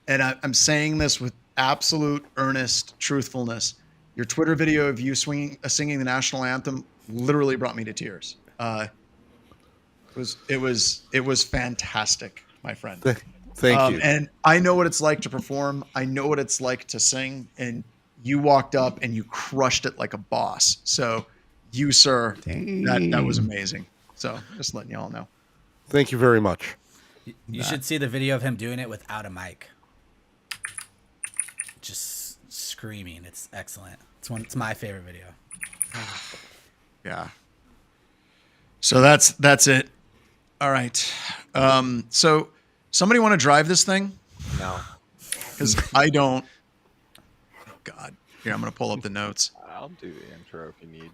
and I'm saying this with absolute earnest truthfulness. Your Twitter video of you singing the national anthem literally brought me to tears. It was fantastic, my friend. Thank you. And I know what it's like to perform. I know what it's like to sing, and you walked up and you crushed it like a boss. So you, sir, that was amazing. So just letting y'all know. Thank you very much. You should see the video of him doing it without a mic. Just screaming. It's excellent. It's my favorite video. Yeah. So that's it. All right. So somebody want to drive this thing? No. Because I don't. Oh, God. Here, I'm going to pull up the notes. I'll do the intro if you need.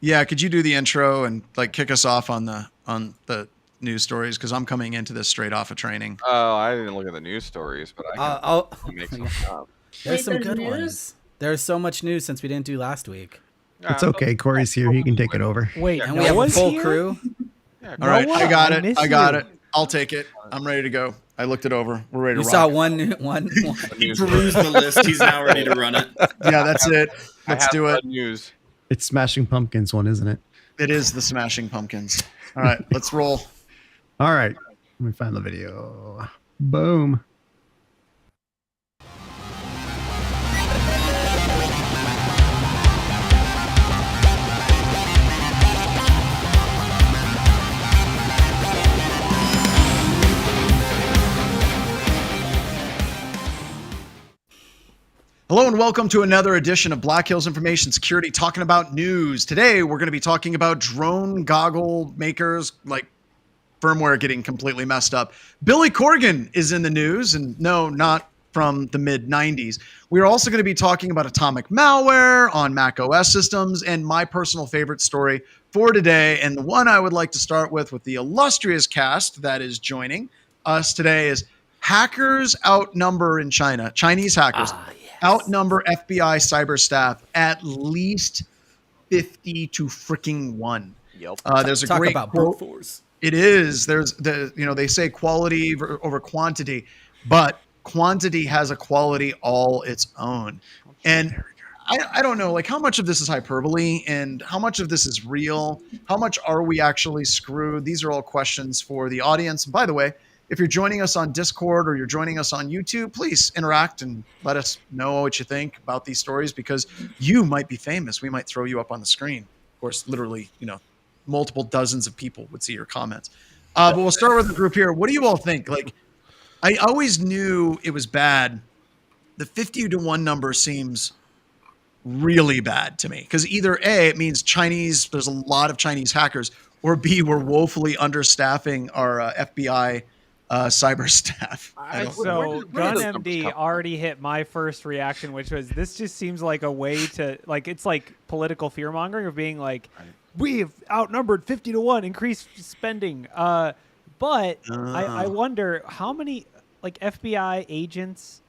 Yeah, could you do the intro and like kick us off on the news stories? Because I'm coming into this straight off of training. Oh, I didn't look at the news stories, but I'll make some up. There's some good ones. There's so much news since we didn't do last week. It's okay. Corey's here. He can take it over. Wait, And we have a full crew. Yeah, All right, I got it. missed I got you. it. I'll take it. I'm ready to go. I looked it over. We're ready to You rock. saw one. He perused the list. He's now ready to run it. Yeah, that's it. I Let's have do it. News. It's Smashing Pumpkins one, isn't it? It is the Smashing Pumpkins. All right, let's roll. All right. Let me find the video. Boom. Hello and welcome to another edition of Black Hills Information Security, talking about news. Today, we're going to be talking about drone goggle makers, like firmware getting completely messed up. Billy Corgan is in the news, and no, not from the mid-90s. We're also going to be talking about atomic malware on macOS systems, and my personal favorite story for today, and the one I would like to start with the illustrious cast that is joining us today, is hackers outnumber in China. Chinese hackers outnumber FBI cyber staff at least 50 to freaking 1. Yep. There's a Talk great about quote. brute force. It is. There's they say quality over quantity, but quantity has a quality all its own. And I don't know, like, how much of this is hyperbole and how much of this is real? How much are we actually screwed? These are all questions for the audience. And by the way, if you're joining us on Discord or you're joining us on YouTube, please interact and let us know what you think about these stories, because you might be famous. We might throw you up on the screen. Of course, literally, multiple dozens of people would see your comments. But we'll start with the group here. What do you all think? Like, I always knew it was bad. The 50 to 1 number seems really bad to me, because either A, it means there's a lot of Chinese hackers, or B, we're woefully understaffing our FBI cyber staff. So GunMD already hit my first reaction, which was, this just seems like a way to, like, it's like political fear mongering of being like, we've outnumbered 50 to 1, increase spending. But I wonder how many like FBI agents.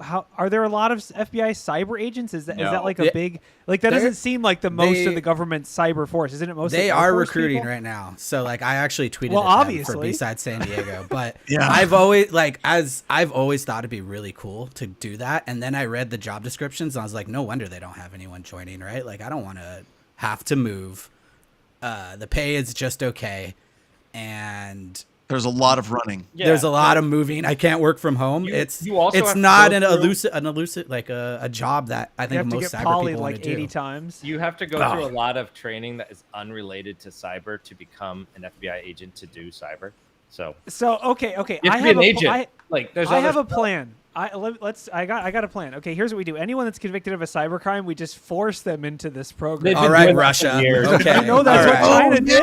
How are there a lot of FBI cyber agents? Is that like a big, like, that doesn't seem like the most of the government's cyber force, isn't it? Most they of are Force recruiting people? right now. So like I actually tweeted Well, at them obviously. for B-Side San Diego, but Yeah. I've always thought it'd be really cool to do that. And then I read the job descriptions and I was like, no wonder they don't have anyone joining, right? Like, I don't want to have to move. The pay is just okay, and There's a lot of running. Yeah, there's a lot of moving. I can't work from home. You It's also have it's to not go an through- elusive like a job that I You think have to most get cyber polyed people want like to 80 do. times. You have to go through a lot of training that is unrelated to cyber to become an FBI agent to do cyber. So Okay. you have to be an agent. There's I other have a stuff. plan. I got a plan. Okay, here's what we do. Anyone that's convicted of a cybercrime, we just force them into this program. They've All been right, doing that Russia. for years. Okay. I know that's All what right. China did. Yeah,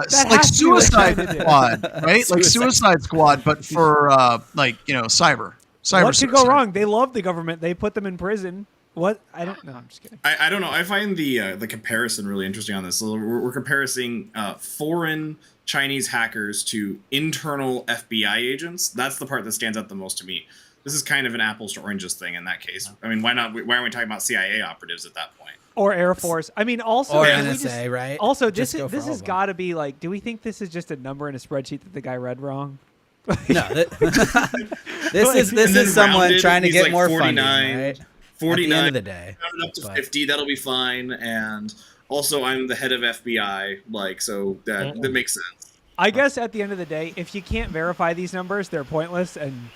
That like has to be what Suicide China did. Squad, right? Like Suicide Squad, but for cyber. What could go suicide. wrong? They love the government. They put them in prison. What? I don't know. I'm just kidding. I don't know. I find the comparison really interesting on this. So we're comparing foreign Chinese hackers to internal FBI agents. That's the part that stands out the most to me. This is kind of an apples to oranges thing in that case. I mean, why not? Why aren't we talking about CIA operatives at that point? Or Air Force. I mean, also Or can we NSA, right? Also, Just this go for this all has of them. got to be like. Do we think this is just a number in a spreadsheet that the guy read wrong? No, this is someone rounded, trying to he's get like more 49, funding, right? 49. At the end of the day, Round it up to 50. That'll be fine. And also, I'm the head of FBI. So that makes sense. I guess at the end of the day, if you can't verify these numbers, they're pointless, and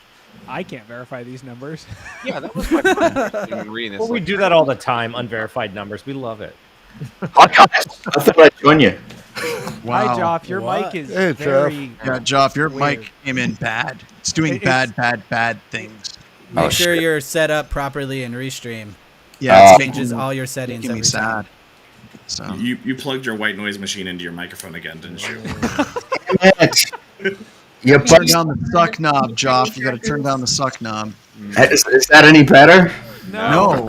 I can't verify these numbers. Yeah, that was my point. Reading this, Well, we do that all the time, unverified numbers. We love it. Hi guys, I thought I'd join you. Wow. Hi, Joff. Your What? mic is Hey, very... Yeah, Joff, your Weird. mic came in bad. It's doing It's- bad things. make sure shit. you're set up properly in Restream. Yeah, it's Changes all your settings making me every time. sad. So You plugged your white noise machine into your microphone again, didn't you? You turn put, down the suck knob, Joff. You got to turn down the suck knob. is that any better? No.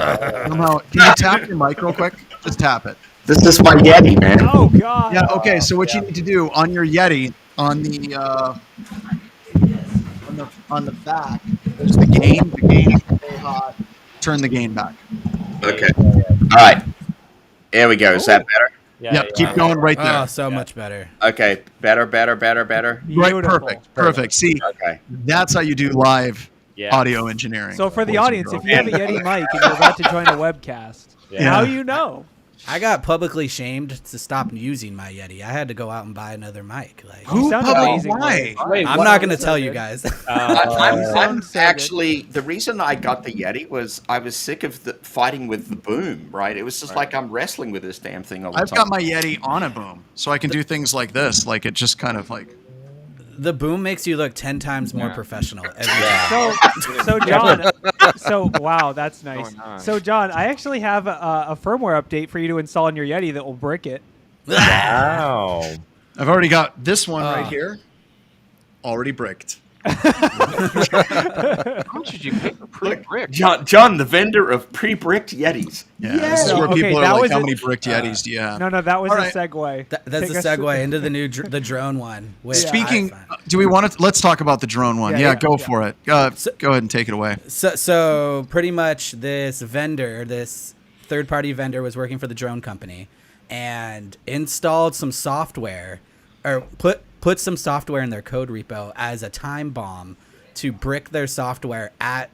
Somehow, can you tap your mic real quick? Just tap it. This is my Yeti, man. Oh, God. Yeah. Okay. So what you need to do on your Yeti, on the back, there's the gain. The gain is very hot. Turn the gain back. Okay. All right. There we go. Is that better? Yep. Keep going right there. Oh, so much better. Okay. Better. Right. Beautiful. Perfect. See, Okay. that's how you do live Yeah. audio engineering. So for the boys and audience, girls. if you have a Yeti mic and you're about to join a webcast, now you know. I got publicly shamed to stop using my Yeti. I had to go out and buy another mic. Like, Who? sound Public- amazing. Why? I'm not going to tell you guys. I'm sounds so actually the reason I got the Yeti was I was sick of fighting with the boom. Right? It was just like I'm wrestling with this damn thing all the I've time. got my Yeti on a boom, so I can do things like this. Like it just kind of like. The boom makes you look 10 times more professional every time. So John, wow, that's nice. Going on? So John, I actually have a firmware update for you to install on your Yeti that will brick it. Wow. I've already got this one right here, already bricked. How much did you pay for pre-brick? John, the vendor of pre-bricked Yetis. Yeah, this is where Okay, people that are like, was how a- many bricked Yetis do you have? No, that was All a right. segue. That's Take the us segue into the new the drone one. Which Speaking, I find- do we want to? Let's talk about the drone one. Yeah, Yeah, go for it. Go ahead and take it away. So pretty much this third-party vendor was working for the drone company and installed some software or put some software in their code repo as a time bomb to brick their software at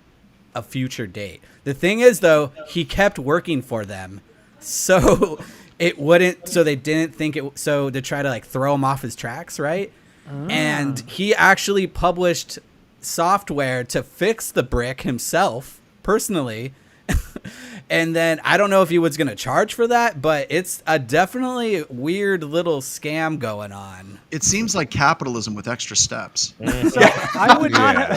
a future date. The thing is, though, he kept working for them, so it wouldn't. So they didn't think it. So to try to like throw him off his tracks, right? And he actually published software to fix the brick himself personally. And then I don't know if he was going to charge for that, but it's a definitely weird little scam going on. It seems like capitalism with extra steps. So I would not.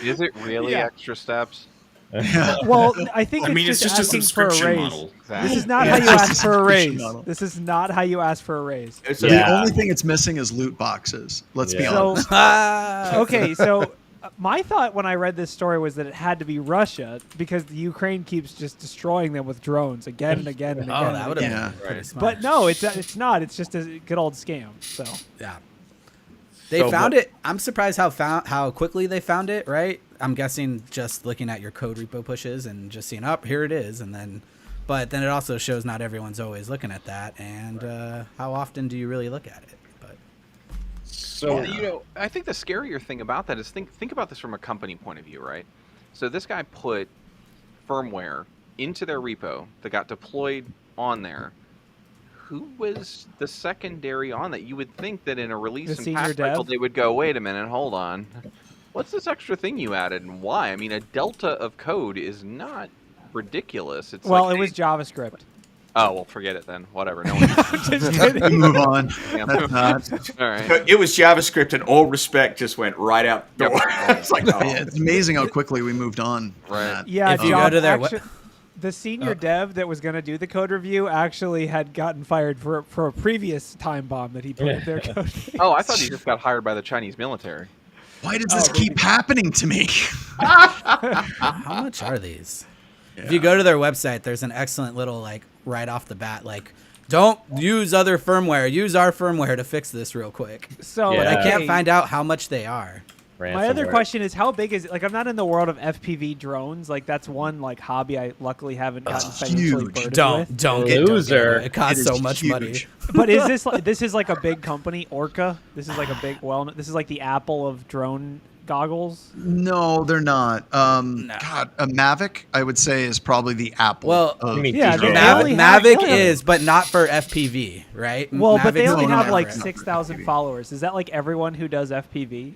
Is it really Yeah. extra steps? Well, I think It's just a asking for a subscription raise. model. This is not Yeah, how you it's just ask a for a subscription raise. model. This is not how you ask for a raise. The Yeah. only thing it's missing is loot boxes. Let's be So honest. okay, so my thought when I read this story was that it had to be Russia because the Ukraine keeps just destroying them with drones again and again and again. Oh, and that would again. have Yeah. been pretty smart. But no, it's not. It's just a good old scam. So Yeah. They So found what- it. I'm surprised how quickly they found it, right? I'm guessing just looking at your code repo pushes and just seeing, oh, here it is. And then, but then it also shows not everyone's always looking at that. And how often do you really look at it? But So I think the scarier thing about that is think about this from a company point of view, right? So this guy put firmware into their repo that got deployed on there. Who was the secondary on that? You would think that in a release The and senior patch cycle dev? they would go, wait a minute, hold on. What's this extra thing you added and why? I mean, a delta of code is not ridiculous. It's well, like, it was hey- JavaScript. Oh, well, forget it then. Whatever. No one. Just kidding. Move on. Yeah. That's not. All right. It was JavaScript, and all respect just went right out the door. It's like, oh. Yeah, it's amazing how quickly we moved on. from Right. that. Yeah, If you John, go to their the senior dev that was going to do the code review actually had gotten fired for a previous time bomb that he put in their code. Oh, I thought he just got hired by the Chinese military. Why does this keep happening to me? how much are these? If you go to their website, there's an excellent little, like, right off the bat, like, don't use other firmware. Use our firmware to fix this real quick. So Yeah. But I can't okay, find out how much they are. My other question is, how big is it? Like, I'm not in the world of FPV drones. Like, that's one like hobby I luckily haven't gotten financially burdened with. Don't Loser. It costs so much money. But is this is like a big company, Orca? This is like a big this is like the Apple of drone goggles. No, they're not. God, a Mavic, I would say, is probably the Apple. Well, Mavic is, but not for FPV, right? Well, but they Mavic's only not have for like FPV. 6,000 followers. Is that like everyone who does FPV?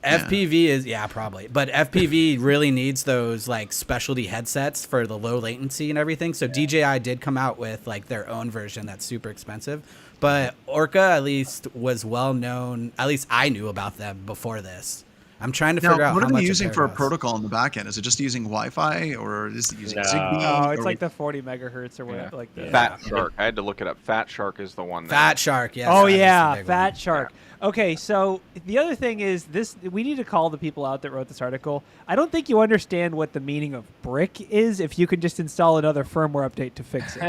FPV is probably, but FPV really needs those like specialty headsets for the low latency and everything. So DJI did come out with like their own version that's super expensive, but Orca at least was well known. At least I knew about them before this. I'm trying to figure out what how are much they a using pair for a costs. protocol in the back end? Is it just using Wi-Fi or is it using Zigbee? Oh, it's like the 40 megahertz or whatever. Like the Fat Shark. I had to look it up. Fat Shark is the one. Fat Shark, yes. Oh that is the yeah, big Fat one. Shark. Okay, so the other thing is this: we need to call the people out that wrote this article. I don't think you understand what the meaning of brick is. If you can just install another firmware update to fix it,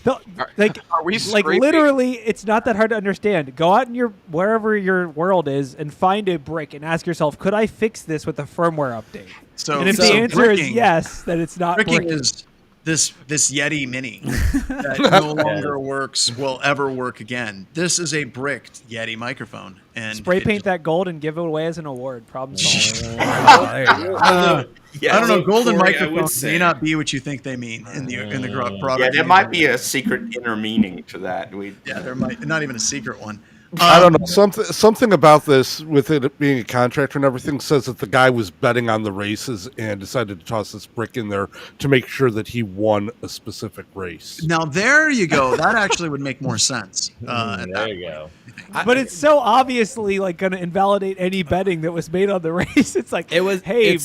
Are we like scraping? literally, it's not that hard to understand. Go out in your wherever your world is and find a brick and ask yourself, could I fix this with a firmware update? And if the answer is yes, then it's not bricking. bricking. Is this Yeti Mini that no longer works, will ever work again. This is a bricked Yeti microphone, and Spray paint that gold and give it away as an award. Problem solved. I don't know. Golden Corey, I would microphones say- may not be what you think they mean in the product. Yeah, there might be a secret inner meaning to that. There might not even a secret one. I don't know. Something about this, with it being a contractor and everything, says that the guy was betting on the races and decided to toss this brick in there to make sure that he won a specific race. Now there you go. That actually would make more sense. There you go. But it's so obviously like going to invalidate any betting that was made on the race. It's like, hey,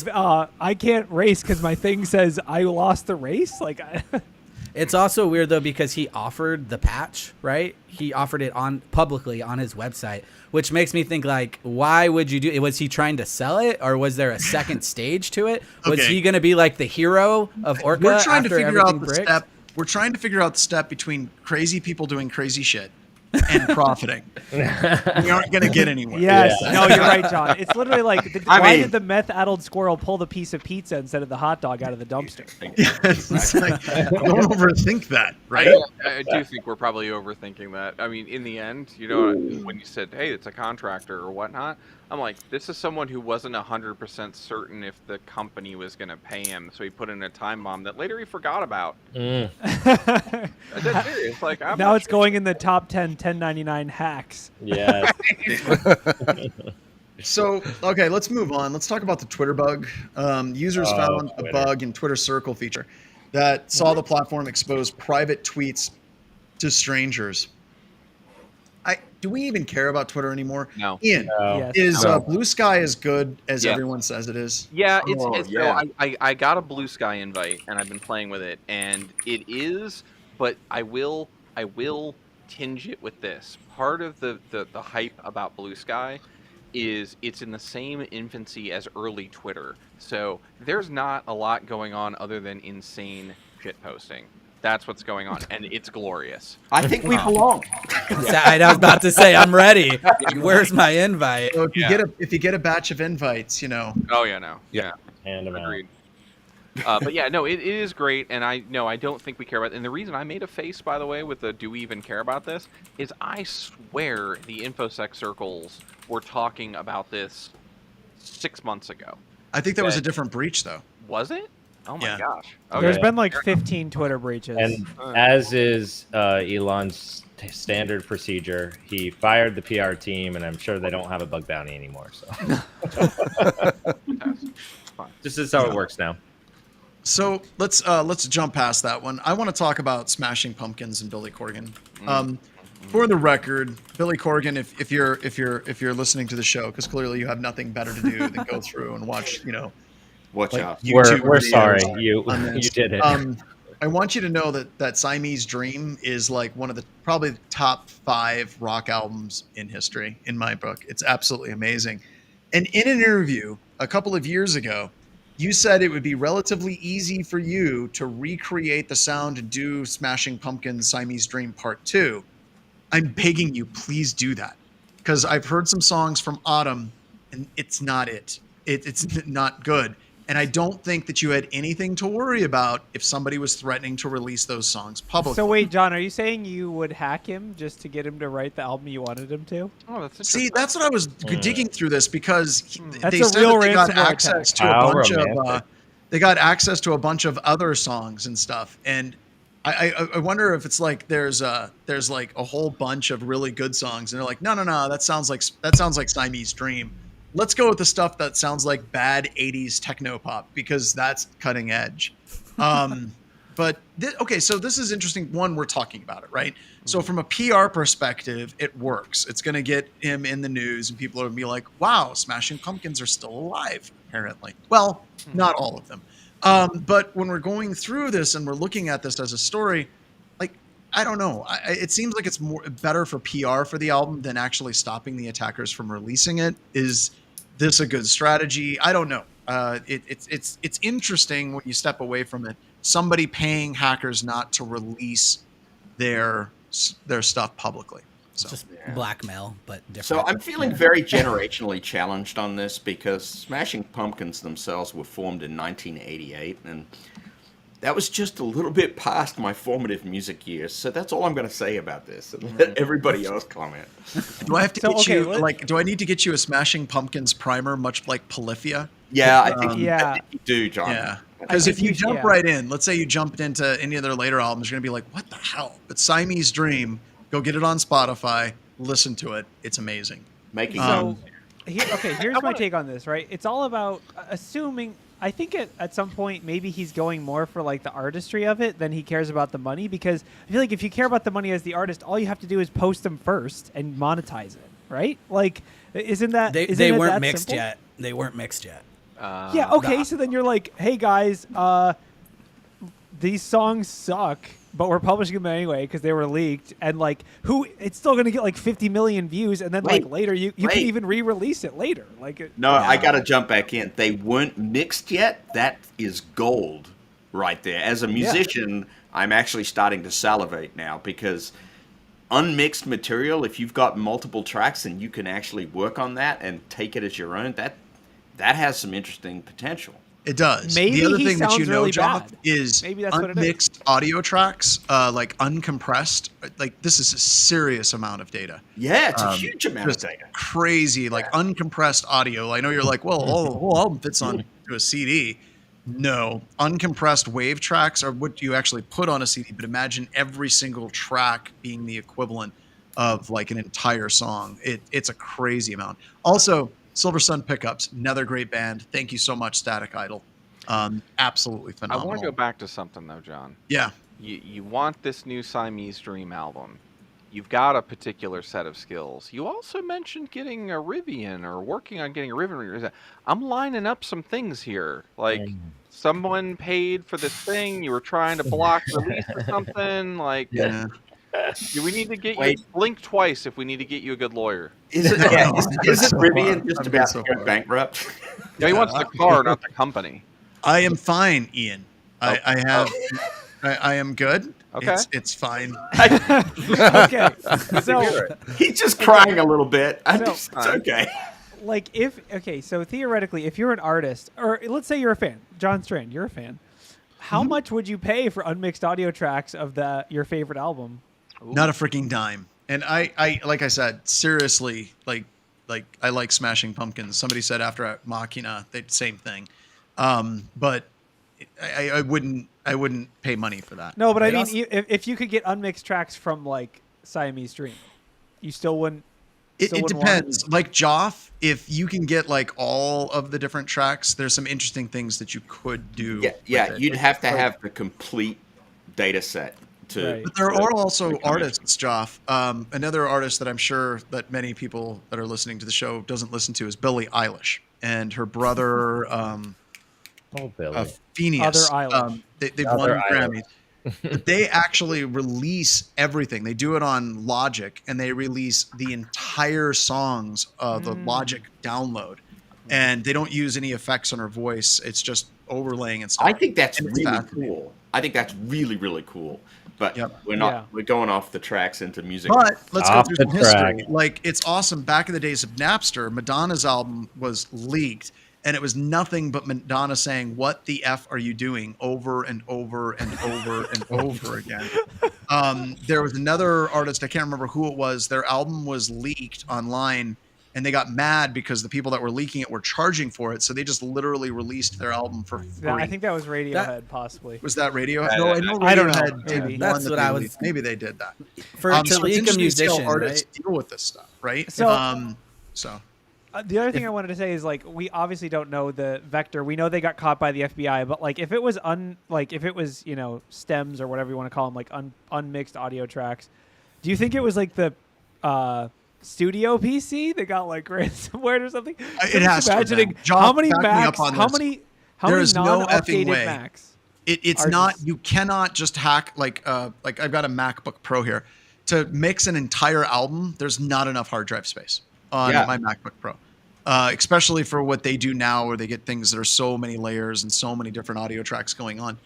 I can't race because my thing says I lost the race. Like, It's also weird though because he offered the patch, right? He offered it publicly on his website, which makes me think like, why would you do it? Was he trying to sell it, or was there a second stage to it? Was he going to be like the hero of Orca? We're trying to after figure out everything the bricked? step. We're trying to figure out the step between crazy people doing crazy shit and profiting. We aren't going to get anywhere. yes, no, you're right, John. It's literally like, why did the meth-addled squirrel pull the piece of pizza instead of the hot dog out of the dumpster? It's like, don't overthink that, right? I do think we're probably overthinking that. I mean, in the end, you know, when you said, hey, it's a contractor or whatnot, I'm like, this is someone who wasn't 100% certain if the company was going to pay him, so he put in a time bomb that later he forgot about. That's serious. Like, now it's going in the top 10 1099 hacks. Yeah. So, okay, let's move on. Let's talk about the Twitter bug. Users found a bug in Twitter Circle feature that saw the platform expose private tweets to strangers. Do we even care about Twitter anymore? No. Ian, No. is Blue Sky as good as Yeah. everyone says it is? Yeah, yeah. I got a Blue Sky invite and I've been playing with it, and it is, but I will tinge it with this. Part of the hype about Blue Sky is it's in the same infancy as early Twitter. So there's not a lot going on other than insane shit posting. That's what's going on, and it's glorious. I think we belong. I was about to say, I'm ready. Where's my invite? So if you get a batch of invites, you know. Oh yeah, no, yeah, Hand them out. agreed. But yeah, no, it is great, and I don't think we care about it. And the reason I made a face, by the way, with the "Do we even care about this?" is I swear the infosec circles were talking about this 6 months ago. I think that was a different breach, though. Was it? Oh my Yeah. gosh! There's Okay. been like 15 Twitter breaches. And as is Elon's standard procedure, he fired the PR team, and I'm sure they don't have a bug bounty anymore. So this is how it works now. So let's jump past that one. I want to talk about Smashing Pumpkins and Billy Corgan. For the record, Billy Corgan, if you're listening to the show, because clearly you have nothing better to do than go through and watch, Watch out. YouTube We're videos sorry. on You this. did it. I want you to know that Siamese Dream is like one of the probably the top 5 rock albums in history in my book. It's absolutely amazing. And in an interview a couple of years ago, you said it would be relatively easy for you to recreate the sound and do Smashing Pumpkins Siamese Dream Part 2. I'm begging you, please do that. because I've heard some songs from ATUM, and it's not it. It's not good. And I don't think that you had anything to worry about if somebody was threatening to release those songs publicly. So wait, John, are you saying you would hack him just to get him to write the album you wanted him to? Oh, that's See, that's what I was digging through this because That's they a said real that they got ransomware access attack. to a How bunch romantic. of they got access to a bunch of other songs and stuff. And I wonder if it's like there's like a whole bunch of really good songs, and they're like, no, that sounds like Siamese Dream. Let's go with the stuff that sounds like bad 80s techno pop because that's cutting edge. But okay, so this is interesting. One, we're talking about it, right? So from a PR perspective, it works. It's going to get him in the news, and people are going to be like, "Wow, Smashing Pumpkins are still alive." Apparently, well, not all of them. But when we're going through this and we're looking at this as a story, like I don't know, it seems like it's better for PR for the album than actually stopping the attackers from releasing it. Is this a good strategy? I don't know. It's interesting when you step away from it. Somebody paying hackers not to release their stuff publicly. So Just blackmail, but different. So I'm feeling very generationally challenged on this because Smashing Pumpkins themselves were formed in 1988, and that was just a little bit past my formative music years. So that's all I'm going to say about this, and let everybody else comment. do I have to get you do I need to get you a Smashing Pumpkins primer, much like Polyphia? Yeah, I think yeah. you do, John. Yeah. Because if you jump right in, let's say you jumped into any of their later albums, you're going to be like, what the hell? But Siamese Dream, go get it on Spotify, listen to it. It's amazing. Making Here's my take on this, right? It's all about assuming, I think at some point, maybe he's going more for like the artistry of it than he cares about the money, because I feel like if you care about the money as the artist, all you have to do is post them first and monetize it, right? Like, isn't that... They weren't mixed yet. They weren't mixed yet. Yeah, okay, so then you're like, hey guys, these songs suck, but we're publishing them anyway because they were leaked, and like, it's still gonna get like 50 million views, and then like later you can even re-release it later. Like, I gotta jump back in. They weren't mixed yet. That is gold right there. As a musician, I'm actually starting to salivate now because unmixed material, if you've got multiple tracks and you can actually work on that and take it as your own, that has some interesting potential. It does. Maybe the other he thing that you sounds know, really Joff, bad. is Maybe that's what it is. unmixed audio tracks, like uncompressed. Like this is a serious amount of data. Yeah, it's a huge amount of data. Crazy, like uncompressed audio. I know you're like, well, the whole album fits onto a CD. No, uncompressed wave tracks are what you actually put on a CD. But imagine every single track being the equivalent of like an entire song. It's a crazy amount. Also, Silver Sun Pickups, another great band. Thank you so much, Static Idol. Absolutely phenomenal. I want to go back to something though, John. Yeah. You want this new Siamese Dream album. You've got a particular set of skills. You also mentioned getting a Rivian or working on getting a Rivian. I'm lining up some things here. Like someone paid for this thing. You were trying to block release or something. Like, do we need to get you blink twice if we need to get you a good lawyer? Is it Rivian just about to go bankrupt? No, he wants the car, not the company. I am fine, Ian. I am good. Okay. It's fine. Okay. So he's just crying a little bit. It's okay. Like so theoretically, if you're an artist, or let's say you're a fan, John Strand, you're a fan, how much would you pay for unmixed audio tracks of your favorite album? Ooh. Not a freaking dime. And I like I said, seriously, like I like Smashing Pumpkins. Somebody said after Machina, same thing. But I wouldn't pay money for that. No, but I mean, if you could get unmixed tracks from like Siamese Dream, you still wouldn't. It depends. Like Joff, if you can get like all of the different tracks, there's some interesting things that you could do. Yeah, you'd have to have the complete data set. But there are also artists, Joff. Another artist that I'm sure that many people that are listening to the show doesn't listen to is Billie Eilish, and her brother Phineas. They've won Grammys. But they actually release everything. They do it on Logic, and they release the entire songs of the Logic download. And they don't use any effects on her voice. It's just overlaying and stuff. I think that's really cool. I think that's really, really cool. But Yep. we're going off the tracks into music. But let's go Off through the some history. track. Like, it's awesome. Back in the days of Napster, Madonna's album was leaked, and it was nothing but Madonna saying, "What the F are you doing?" over and over and over and over again. There was another artist, I can't remember who it was. Their album was leaked online, and they got mad because the people that were leaking it were charging for it. So they just literally released their album for free. I think that was Radiohead, possibly. Was that Radiohead? No, I know I don't know. Radiohead did Maybe. one That's that what they I was- leaked. Maybe they did that. For So to it's leak a interesting to see how musician, artists right? deal with this stuff, right? So- So The other thing I wanted to say is, like, we obviously don't know the vector. We know they got caught by the FBI, but like if it was stems or whatever you want to call them, like unmixed audio tracks, do you think it was like the studio PC that got like ransomware or something? It has to have been. imagining Jock, how many back me Macs, up on how this. many There is no effing non-updated way. Macs. it's Are not. just- You cannot just hack like I've got a MacBook Pro here to mix an entire album. There's not enough hard drive space on my MacBook Pro. Especially for what they do now, where they get things that are so many layers and so many different audio tracks going on.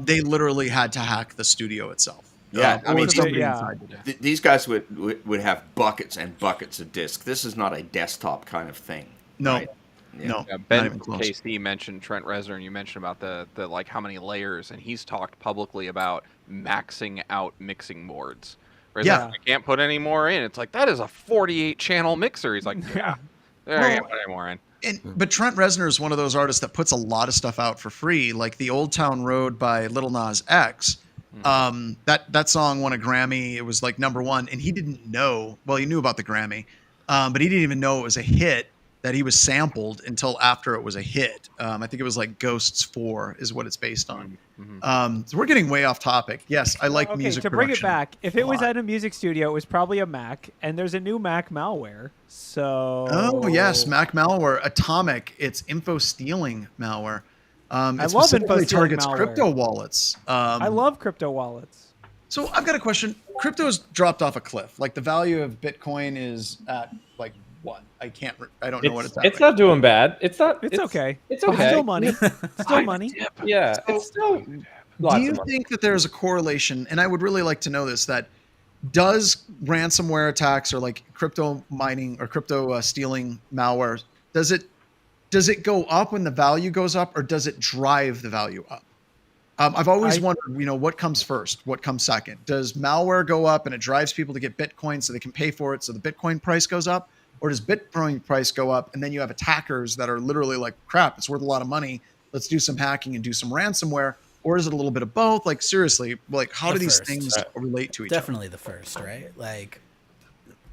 They literally had to hack the studio itself. Yeah, I or mean, somebody yeah. inside did it. These guys would have buckets and buckets of disk. This is not a desktop kind of thing. No, right? Yeah. no, Yeah, not Ben even close. KC mentioned Trent Reznor, and you mentioned about the like how many layers, and he's talked publicly about maxing out mixing boards. Where he's Yeah. like, I can't put any more in. It's like, that is a 48 channel mixer. He's like, yeah, there I can't put any more in. But Trent Reznor is one of those artists that puts a lot of stuff out for free, like the Old Town Road by Lil Nas X. That song won a Grammy. It was like #1, and he didn't know. Well, he knew about the Grammy, but he didn't even know it was a hit that he was sampled until after it was a hit. I think it was like Ghosts 4 is what it's based on. So we're getting way off topic. Yes, I like Okay, music to bring it production back, if a it was lot. at a music studio, it was probably a Mac, and there's a new Mac malware. So Oh yes, Mac malware, Atomic. It's info stealing malware. It love info specifically stealing targets malware. crypto wallets. I love crypto wallets. So I've got a question. Crypto's dropped off a cliff. Like the value of Bitcoin is at like what? I don't know what it's at. It's not doing bad. It's not. It's okay. It's It's okay. still money. Still money. Yeah, it's still. Do Lots you of money. think that there's a correlation? And I would really like to know this. That does ransomware attacks or like crypto mining or crypto stealing malware, does it go up when the value goes up, or does it drive the value up? I've always wondered, what comes first, what comes second? Does malware go up and it drives people to get Bitcoin so they can pay for it, so the Bitcoin price goes up? Or does Bitcoin price go up and then you have attackers that are literally like, crap, it's worth a lot of money. Let's do some hacking and do some ransomware. Or is it a little bit of both? Like, seriously, like how do these first. things relate to each Definitely the first, right? Like,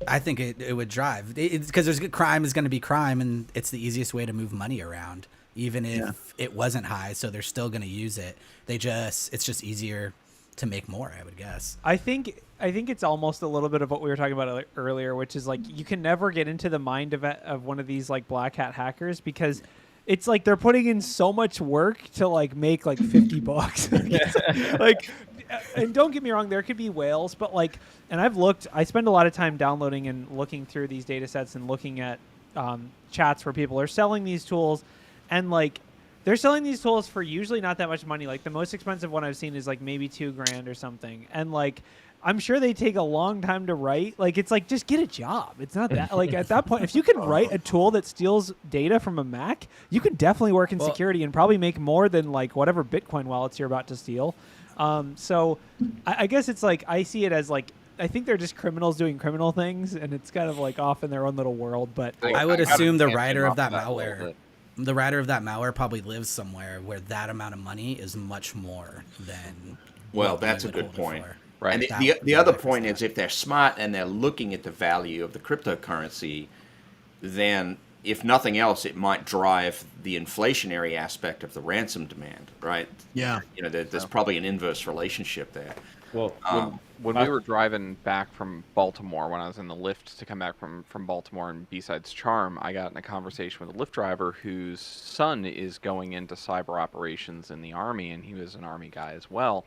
I think it would drive. It's because crime is going to be crime, and it's the easiest way to move money around, even if it wasn't high. So they're still going to use it. It's just easier to make more, I would guess. I think it's almost a little bit of what we were talking about earlier, which is like you can never get into the mind of one of these like black hat hackers, because it's like they're putting in so much work to like make like $50. Like, and don't get me wrong, there could be whales, but like, and I spend a lot of time downloading and looking through these data sets and looking at chats where people are selling these tools, and like they're selling these tools for usually not that much money. Like the most expensive one I've seen is like maybe $2,000 or something. And like, I'm sure they take a long time to write. Like, it's like, just get a job. It's not that, like, at that point, if you can write a tool that steals data from a Mac, you could definitely work in security and probably make more than like whatever Bitcoin wallets you're about to steal. So I guess it's like, I see it as like, I think they're just criminals doing criminal things, and it's kind of like off in their own little world. But I would gotta assume the tangent writer off of that that a little malware, bit. the writer of that malware probably lives somewhere where that amount of money is much more than. Well, what we that's a would good hold it point. for. Right. And That the would be other my first point is, thought. if they're smart and they're looking at the value of the cryptocurrency, then if nothing else, it might drive the inflationary aspect of the ransom demand, right? Yeah. There's probably an inverse relationship there. Well, When we were driving back from Baltimore, when I was in the Lyft to come back from Baltimore and B-Sides Charm, I got in a conversation with a Lyft driver whose son is going into cyber operations in the Army, and he was an Army guy as well.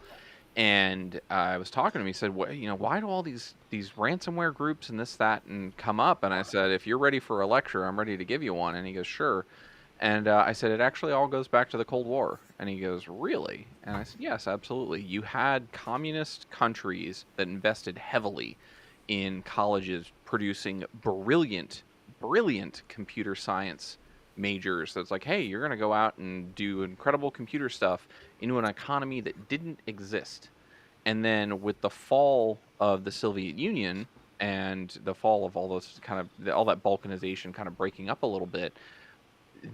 And I was talking to him. He said, why do all these ransomware groups and this, that, and come up? And I said, if you're ready for a lecture, I'm ready to give you one. And he goes, sure. And I said, it actually all goes back to the Cold War. And he goes, really? And I said, yes, absolutely. You had communist countries that invested heavily in colleges producing brilliant computer science majors. That's like, hey, you're going to go out and do incredible computer stuff into an economy that didn't exist. And then with the fall of the Soviet Union and the fall of all those all that balkanization kind of breaking up a little bit,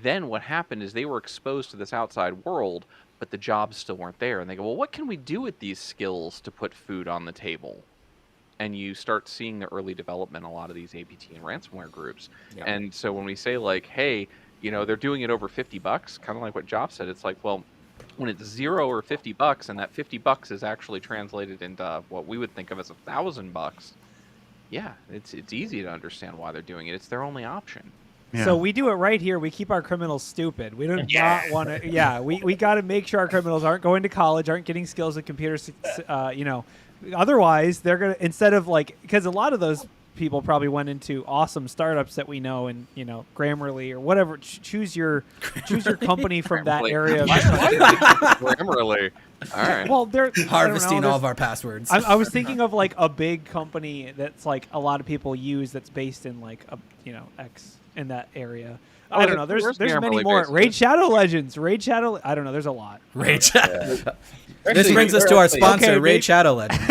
then what happened is they were exposed to this outside world, but the jobs still weren't there. And they go, well, what can we do with these skills to put food on the table? And you start seeing the early development in a lot of these APT and ransomware groups. Yeah. And so when we say like, hey, they're doing it over $50, kind of like what Job said, it's like, well, when it's $0 or $50 and that $50 is actually translated into what we would think of as $1,000, yeah, it's easy to understand why they're doing it. It's their only option. Yeah. So we do it right here. We keep our criminals stupid. We don't not want to. Yeah, we got to make sure our criminals aren't going to college, aren't getting skills with computers. Otherwise they're gonna, instead of like, because a lot of those people probably went into awesome startups that we know, and Grammarly or whatever. Choose your company from that area. Grammarly. All right. Well, they're Harvesting all of our passwords. I was thinking of like a big company that's like a lot of people use, that's based in like X in that area. I don't know. There's many more. Raid Shadow Legends. Raid Shadow. I don't know. There's a lot. Raid Shadow. This brings us to our sponsor, Raid Shadow Legends.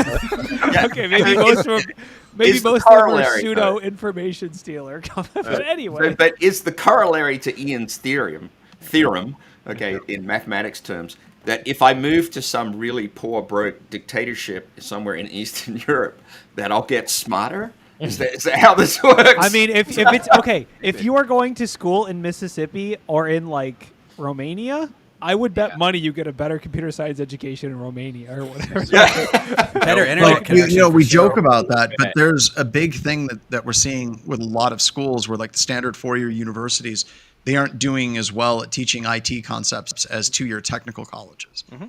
Okay, maybe most of them are pseudo information stealer. But anyway. But it's the corollary to Ian's theorem, okay, in mathematics terms, that if I move to some really poor, broke dictatorship somewhere in Eastern Europe, that I'll get smarter? Is that how this works? I mean, if it's okay, if you are going to school in Mississippi or in like Romania, I would bet money you get a better computer science education in Romania or whatever. Better internet connection. We joke about that, but there's a big thing that we're seeing with a lot of schools where like the standard 4-year universities, they aren't doing as well at teaching IT concepts as 2-year technical colleges. Mm-hmm.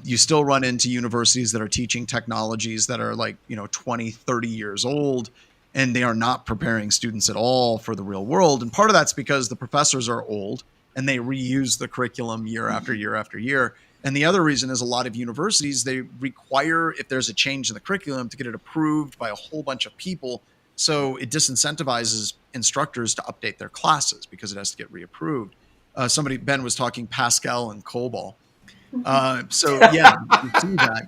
You still run into universities that are teaching technologies that are like, 20, 30 years old, and they are not preparing students at all for the real world. And part of that's because the professors are old and they reuse the curriculum year after year after year. And the other reason is a lot of universities, they require, if there's a change in the curriculum, to get it approved by a whole bunch of people. So it disincentivizes instructors to update their classes because it has to get reapproved. Ben was talking Pascal and COBOL. So yeah, you see that.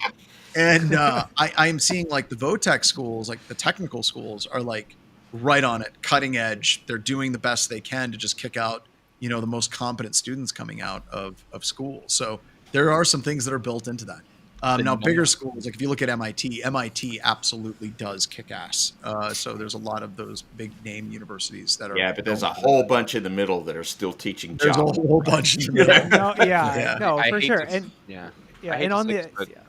And I'm seeing like the Votech schools, like the technical schools are like right on it, cutting edge. They're doing the best they can to just kick out, the most competent students coming out of school. So there are some things that are built into that. Now, bigger schools, like if you look at MIT absolutely does kick ass. So there's a lot of those big name universities that are. Yeah, but there's a whole bunch in the middle that are still teaching There's Java. a whole bunch in the middle. For sure. And on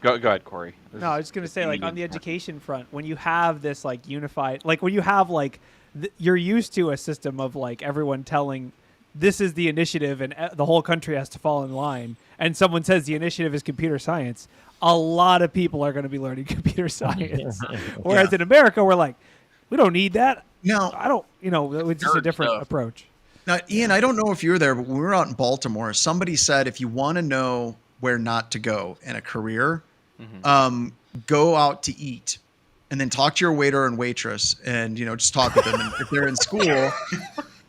go ahead, Corey. No, I was just gonna say, like on the education front, when you have this like unified, like when you have like you're used to a system of like everyone telling this is the initiative and the whole country has to fall in line, and someone says the initiative is computer science, a lot of people are going to be learning computer science. Whereas in America, we're like, we don't need that. No, I don't. It's just a different approach. Now, Ian, I don't know if you were there, but when we were out in Baltimore, somebody said if you want to know where not to go in a career, go out to eat, and then talk to your waiter and waitress, and just talk with them. And if they're in school,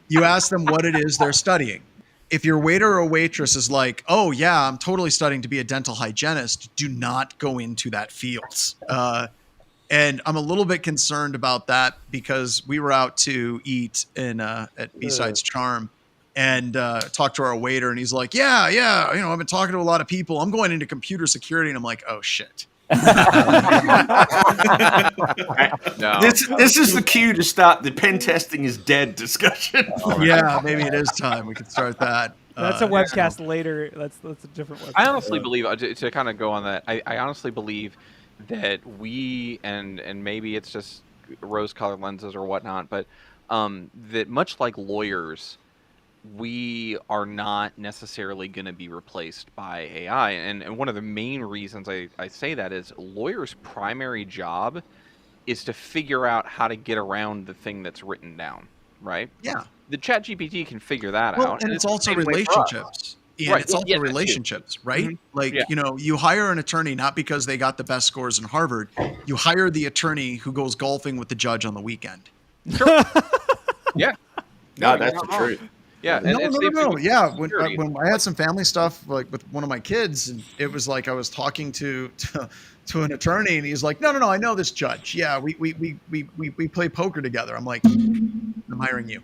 you ask them what it is they're studying. If your waiter or waitress is like, "Oh yeah, I'm totally studying to be a dental hygienist," do not go into that field. And I'm a little bit concerned about that because we were out to eat at B-Sides Charm and talked to our waiter, and he's like, yeah, I've been talking to a lot of people. I'm going into computer security, and I'm like, oh shit. No. This is the cue to start the pen testing is dead discussion. Yeah, maybe it is time. We could start that. That's a webcast later. That's a different webcast. I honestly believe, to kind of go on that, I honestly believe that we, and maybe it's just rose-colored lenses or whatnot, but that much like lawyers, we are not necessarily going to be replaced by AI. And one of the main reasons I say that is lawyers' primary job is to figure out how to get around the thing that's written down, right? Yeah. the ChatGPT can figure that Well, out, and it's the also same way for us. relationships. Ian, Right, it's well, also yeah, that too. relationships, right? Mhm. Like, Yeah. you hire an attorney not because they got the best scores in Harvard. You hire the attorney who goes golfing with the judge on the weekend. Yeah. No, you're that's not the wrong. truth. Yeah, No, and it's no, same thing no. with Yeah, security. when I had some family stuff like with one of my kids, and it was like I was talking to an attorney, and he's like, "No, I know this judge. Yeah, we play poker together." I'm like, "I'm hiring you."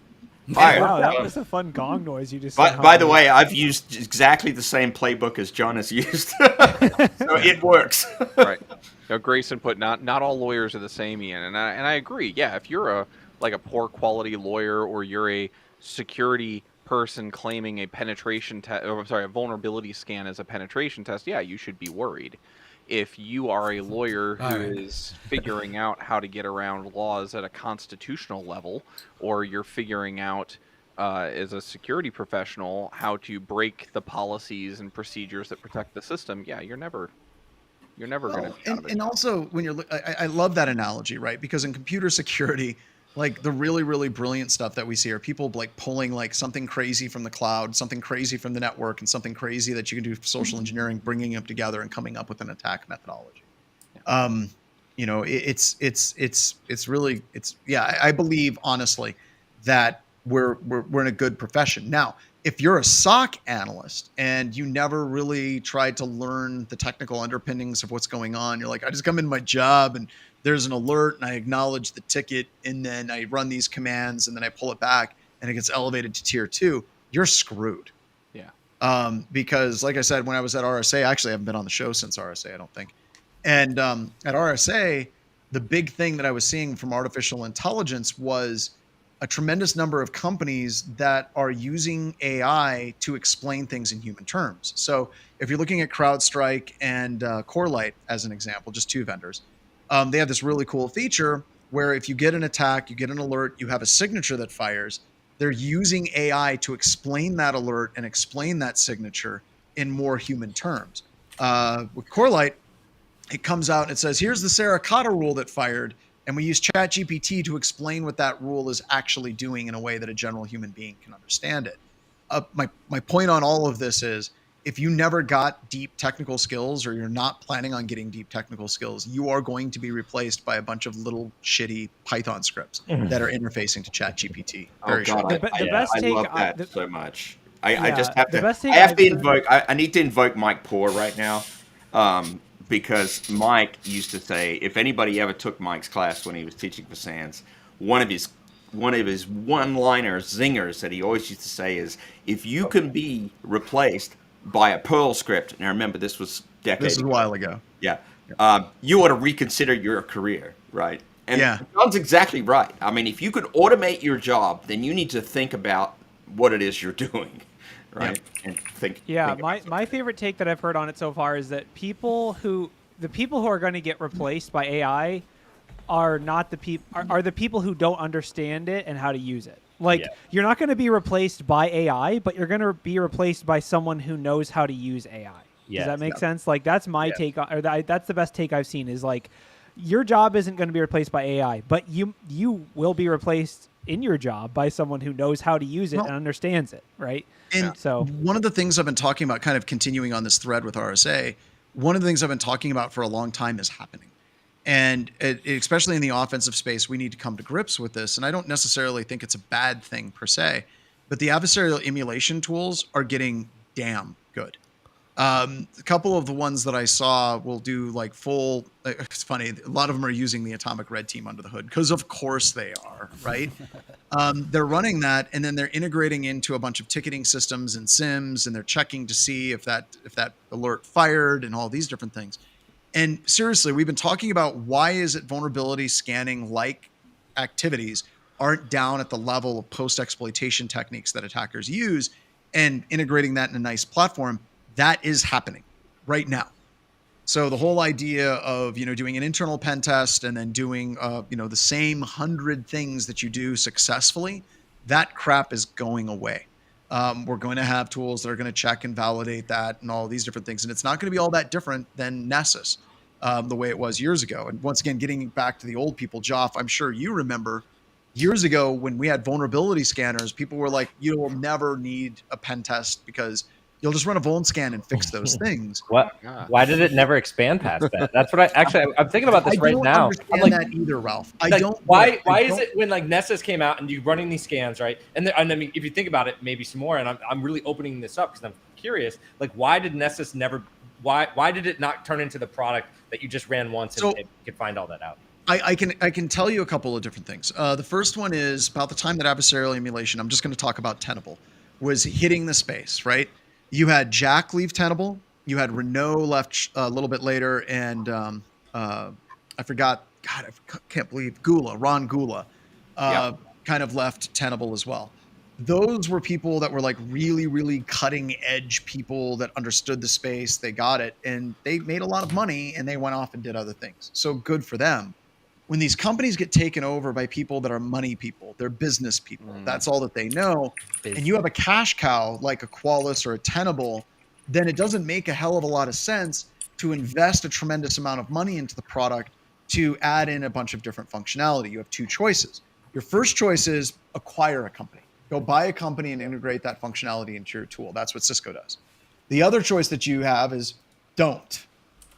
Fire. Wow, that was a fun gong noise you just. By the way, I've used exactly the same playbook as John has used, so it works. Right. Now, Grayson put not all lawyers are the same, Ian, and I agree. Yeah, if you're a poor quality lawyer, or you're a security person claiming a penetration test, or I'm sorry, a vulnerability scan as a penetration test, yeah, you should be worried. If you are a lawyer who is figuring out how to get around laws at a constitutional level, or you're figuring out as a security professional how to break the policies and procedures that protect the system, yeah, you're never going to. And also when I love that analogy, right? Because in computer security, like the really, really brilliant stuff that we see are people like pulling like something crazy from the cloud, something crazy from the network, and something crazy that you can do social engineering, bringing them together and coming up with an attack methodology. It's really, I believe honestly that we're in a good profession. Now, if you're a SOC analyst and you never really tried to learn the technical underpinnings of what's going on, you're like, I just come in my job and there's an alert and I acknowledge the ticket and then I run these commands and then I pull it back and it gets elevated to tier 2, you're screwed. Yeah. Because like I said, when I was at RSA, actually I haven't been on the show since RSA, I don't think. And at RSA, the big thing that I was seeing from artificial intelligence was a tremendous number of companies that are using AI to explain things in human terms. So if you're looking at CrowdStrike and Corelight as an example, just two vendors, they have this really cool feature where if you get an attack, you get an alert, you have a signature that fires, they're using AI to explain that alert and explain that signature in more human terms. With Corelight, it comes out and it says, here's the Sarah rule that fired. And we use ChatGPT to explain what that rule is actually doing in a way that a general human being can understand it. My point on all of this is, if you never got deep technical skills or you're not planning on getting deep technical skills, you are going to be replaced by a bunch of little shitty Python scripts that are interfacing to ChatGPT. Oh God, I love that so much. I just have to. I have to invoke. I need to invoke Mike Poor right now. Because Mike used to say, if anybody ever took Mike's class when he was teaching for SANS, one of his one-liners, zingers that he always used to say is, if you can be replaced by a Perl script, now remember this was decades. This is a while ago. Yeah. You ought to reconsider your career, right? And John's exactly right. I mean, if you could automate your job, then you need to think about what it is you're doing. Right. And think. Yeah, my favorite take that I've heard on it so far is that the people who are going to get replaced by AI are not the people are the people who don't understand it and how to use it. Like you're not going to be replaced by AI, but you're going to be replaced by someone who knows how to use AI. Does that make sense? Like that's my take on, or that's the best take I've seen is like your job isn't going to be replaced by AI, but you will be replaced in your job by someone who knows how to use it and understands it, right? And so one of the things I've been talking about, kind of continuing on this thread with RSA, one of the things I've been talking about for a long time is happening. And especially in the offensive space, we need to come to grips with this. And I don't necessarily think it's a bad thing per se, but the adversarial emulation tools are getting damn good. A couple of the ones that I saw will do like full, it's funny, a lot of them are using the Atomic Red Team under the hood, because of course they are, right? They're running that, and then they're integrating into a bunch of ticketing systems and SIMs, and they're checking to see if that alert fired and all these different things. And seriously, we've been talking about why is it vulnerability scanning like activities aren't down at the level of post-exploitation techniques that attackers use, and integrating that in a nice platform. That is happening right now. So the whole idea of, doing an internal pen test and then doing, the same 100 things that you do successfully, that crap is going away. We're going to have tools that are going to check and validate that and all these different things. And it's not going to be all that different than Nessus, the way it was years ago. And once again, getting back to the old people, Joff, I'm sure you remember Years ago, when we had vulnerability scanners, people were like, you will never need a pen test because you'll just run a vuln scan and fix those things. What? Why did it never expand past that? That's what I'm thinking about this right now. I don't understand that either, Ralph. I like, don't. Why is it when like Nessus came out and you're running these scans, right? And I mean, if you think about it, maybe some more. And I'm really opening this up because I'm curious. Like, why did Nessus never? Why did it not turn into the product that you just ran once and it could find all that out? I can tell you a couple of different things. The first one is about the time that adversarial emulation, I'm just going to talk about Tenable, was hitting the space, right? You had Jack leave Tenable. You had Renault left a little bit later. And I forgot, God, I can't believe Ron Gula kind of left Tenable as well. Those were people that were like really, really cutting edge people that understood the space. They got it and they made a lot of money and they went off and did other things. So good for them. When these companies get taken over by people that are money people, they're business people, that's all that they know, and you have a cash cow like a Qualys or a Tenable, then it doesn't make a hell of a lot of sense to invest a tremendous amount of money into the product to add in a bunch of different functionality. You have two choices. Your first choice is acquire a company. Go buy a company and integrate that functionality into your tool. That's what Cisco does. The other choice that you have is don't.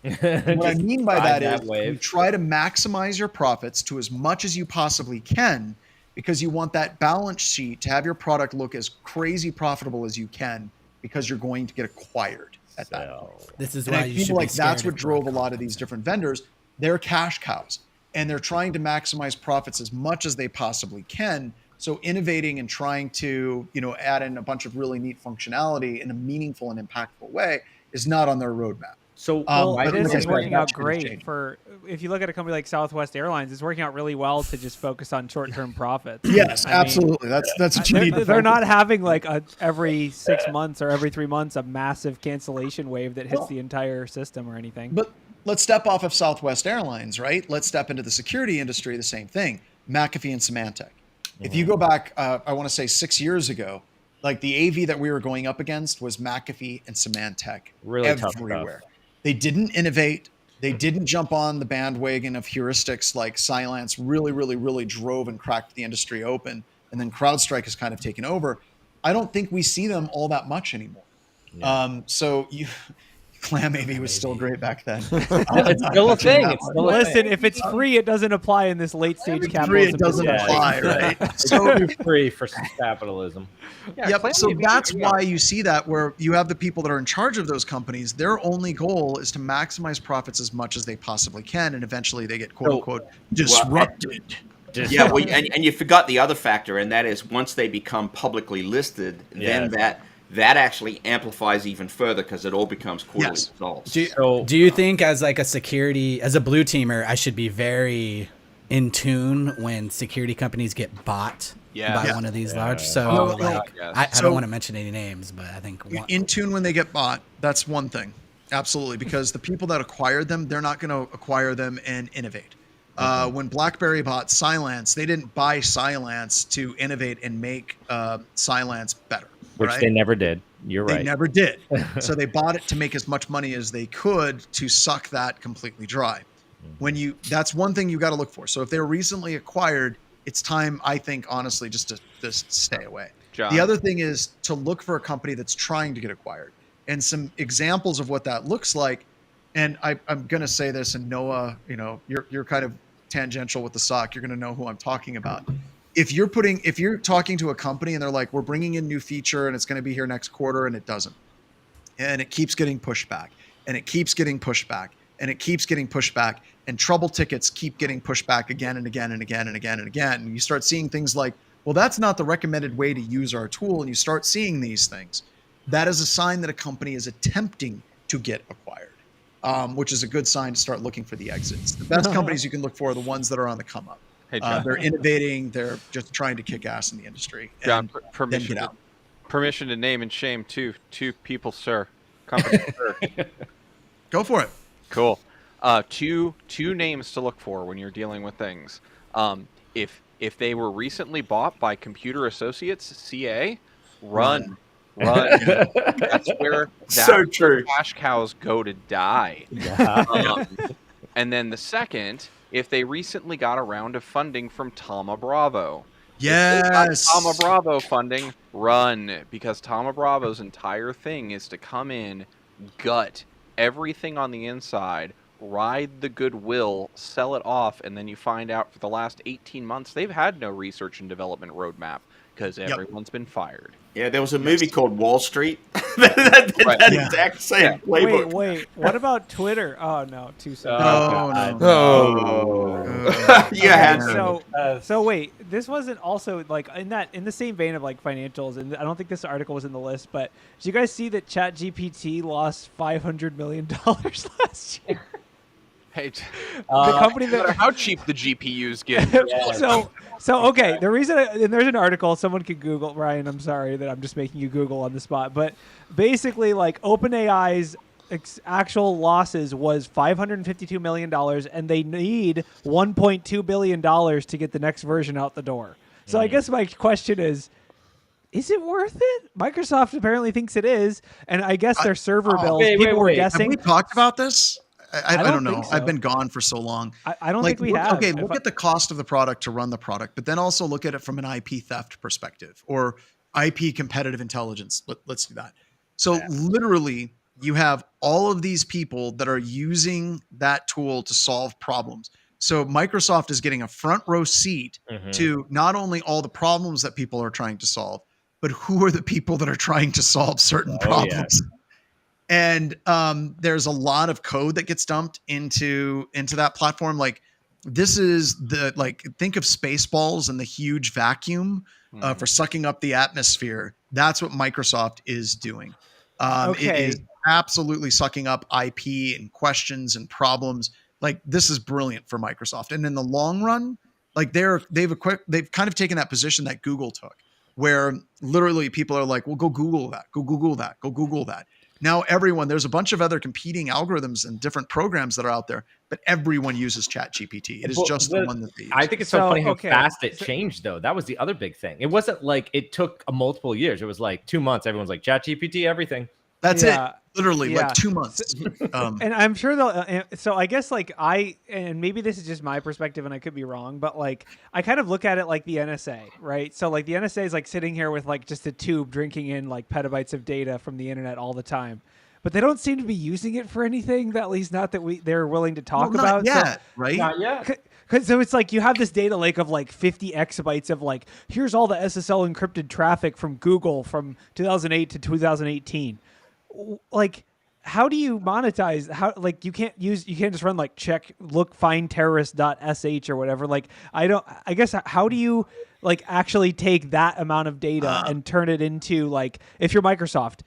What I mean by that is you try to maximize your profits to as much as you possibly can because you want that balance sheet to have your product look as crazy profitable as you can because you're going to get acquired at that point. This is and why I you feel like that's what drove a lot of these different vendors. They're cash cows and they're trying to maximize profits as much as they possibly can. So innovating and trying to, add in a bunch of really neat functionality in a meaningful and impactful way is not on their roadmap. So this is working out great for if you look at a company like Southwest Airlines, it's working out really well to just focus on short-term profits. Yes, absolutely. That's what you need. They're not having like every 6 months or every 3 months a massive cancellation wave that hits the entire system or anything. But let's step off of Southwest Airlines, right? Let's step into the security industry. The same thing. McAfee and Symantec. If you go back, I want to say 6 years ago, like the AV that we were going up against was McAfee and Symantec really everywhere. They didn't innovate. They didn't jump on the bandwagon of heuristics like Cylance really, really, really drove and cracked the industry open. And then CrowdStrike has kind of taken over. I don't think we see them all that much anymore. Yeah. Clam AV was still great back then. It's still a thing. Listen, if it's free, it doesn't apply in this late stage capitalism. It doesn't apply, right? It's so free for capitalism. Yeah, yep. So that's why you see that where you have the people that are in charge of those companies. Their only goal is to maximize profits as much as they possibly can, and eventually they get quote unquote disrupted. Yeah, well, and you forgot the other factor, and that is once they become publicly listed, then that actually amplifies even further because it all becomes quarterly results. Do you think as like a blue teamer, I should be very in tune when security companies get bought by one of these large? So I don't want to mention any names, but I think in tune when they get bought, that's one thing. Absolutely. Because the people that acquired them, they're not going to acquire them and innovate. When BlackBerry bought Cylance, they didn't buy Cylance to innovate and make Cylance better. Which they never did. You're right. They never did. So they bought it to make as much money as they could to suck that completely dry. That's one thing you got to look for. So if they're recently acquired, it's time, I think, honestly, just to stay away. John. The other thing is to look for a company that's trying to get acquired. And some examples of what that looks like. And I'm going to say this, and Noah, you're kind of tangential with the SOC. You're going to know who I'm talking about. If you're talking to a company and they're like, we're bringing in new feature and it's going to be here next quarter, and it doesn't, and it keeps getting pushed back, and it keeps getting pushed back, and it keeps getting pushed back, and trouble tickets keep getting pushed back again and again and again and again and again, and you start seeing things like, well, that's not the recommended way to use our tool, and you start seeing these things, that is a sign that a company is attempting to get acquired, which is a good sign to start looking for the exits. The best companies you can look for are the ones that are on the come up. Hey, John. They're innovating. They're just trying to kick ass in the industry. John, permission to name and shame two people, sir. Company, sir. Go for it. Cool. Two names to look for when you're dealing with things. If they were recently bought by Computer Associates, CA, run. That's where so true. Cash cows go to die. And then the second, if they recently got a round of funding from Thoma Bravo. Yes. Thoma Bravo funding, run, because Thoma Bravo's entire thing is to come in, gut everything on the inside, ride the goodwill, sell it off, and then you find out for the last 18 months they've had no research and development roadmap because everyone's been fired. Yeah, there was a movie called Wall Street. that exact same playbook. Wait. What about Twitter? Oh no, too soon. You had So wait, this wasn't also like in the same vein of like financials, and I don't think this article was in the list, but did you guys see that ChatGPT lost $500 million last year? Hey, the company no matter how cheap the GPUs get. So okay, the reason and there's an article someone could Google. Ryan, I'm sorry that I'm just making you Google on the spot, but basically, like OpenAI's actual losses was $552 million, and they need $1.2 billion to get the next version out the door. So I guess my question is it worth it? Microsoft apparently thinks it is, and I guess their server bills. People were guessing. Have we talked about this? I don't know. So. I've been gone for so long. I don't think we have. Okay, look at the cost of the product to run the product, but then also look at it from an IP theft perspective or IP competitive intelligence. Let's do that. So literally, you have all of these people that are using that tool to solve problems. So Microsoft is getting a front row seat to not only all the problems that people are trying to solve, but who are the people that are trying to solve certain problems. Yeah. And there's a lot of code that gets dumped into that platform. Like this is think of Spaceballs and the huge vacuum for sucking up the atmosphere. That's what Microsoft is doing. It is absolutely sucking up IP and questions and problems. Like this is brilliant for Microsoft. And in the long run, like they've kind of taken that position that Google took, where literally people are like, well, go Google that, go Google that, go Google that. Now there's a bunch of other competing algorithms and different programs that are out there, but everyone uses ChatGPT. It is just the one that they use. I think it's so funny how fast it changed, though. That was the other big thing. It wasn't like it took multiple years. It was like 2 months. Everyone's like, ChatGPT, everything. That's it. Literally, like 2 months. And I'm sure they'll. So I guess and maybe this is just my perspective, and I could be wrong, but like I kind of look at it like the NSA, right? So like the NSA is like sitting here with like just a tube drinking in like petabytes of data from the internet all the time, but they don't seem to be using it for anything. At least not that they're willing to talk about. Not yet, right? Not yet. So it's like you have this data lake of like 50 exabytes of like here's all the SSL encrypted traffic from Google from 2008 to 2018. Like, how do you monetize? How like you can't just run like find terrorist.sh or whatever. Like I guess how do you like actually take that amount of data and turn it into like if you're Microsoft?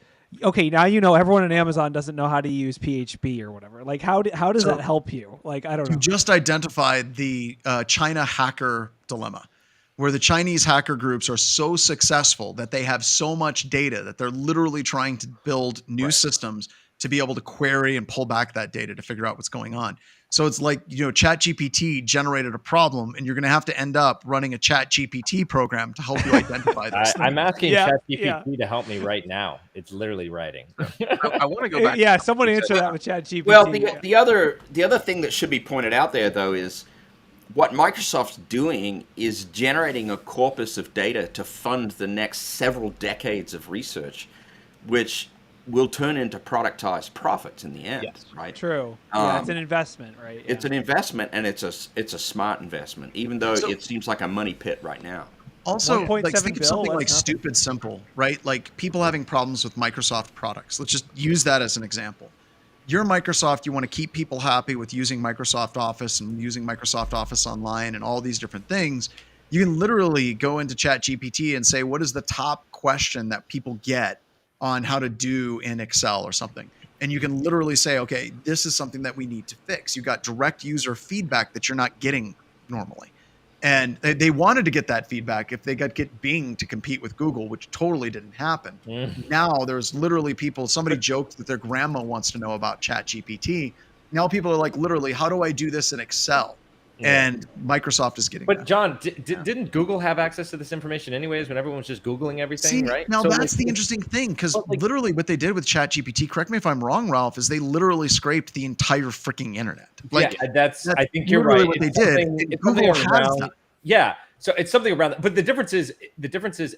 Okay, now you know everyone on Amazon doesn't know how to use PHP or whatever. Like how does that help you? Like I don't know. You just identified the China hacker dilemma, where the Chinese hacker groups are so successful that they have so much data that they're literally trying to build new systems to be able to query and pull back that data to figure out what's going on. So it's like, ChatGPT generated a problem and you're going to have to end up running a ChatGPT program to help you identify this. I'm asking ChatGPT to help me right now. It's literally writing. I want to go back. Yeah, someone answer that with ChatGPT. Well, the other thing that should be pointed out there, though, is what Microsoft's doing is generating a corpus of data to fund the next several decades of research, which will turn into productized profits in the end, right? True. Yeah, it's an investment, right? It's an investment, and it's a smart investment, even though it seems like a money pit right now. Also, like think of something like stupid simple, right? Like people having problems with Microsoft products. Let's just use that as an example. You're Microsoft, you want to keep people happy with using Microsoft Office and using Microsoft Office Online and all these different things. You can literally go into ChatGPT and say, what is the top question that people get on how to do in Excel or something? And you can literally say, okay, this is something that we need to fix. You got direct user feedback that you're not getting normally. And they wanted to get that feedback if they get Bing to compete with Google, which totally didn't happen. Now there's literally somebody joked that their grandma wants to know about ChatGPT. Now people are like, literally, how do I do this in Excel? And Microsoft is getting But that. John, didn't Google have access to this information anyways when everyone was just Googling everything, See, right? Now So, that's the interesting thing, because literally what they did with ChatGPT, correct me if I'm wrong, Ralph, is they literally scraped the entire freaking internet. Like, yeah, I think you're literally right. what they It's did. something- it's Google something has around- that. Yeah, so it's something around that. But the difference is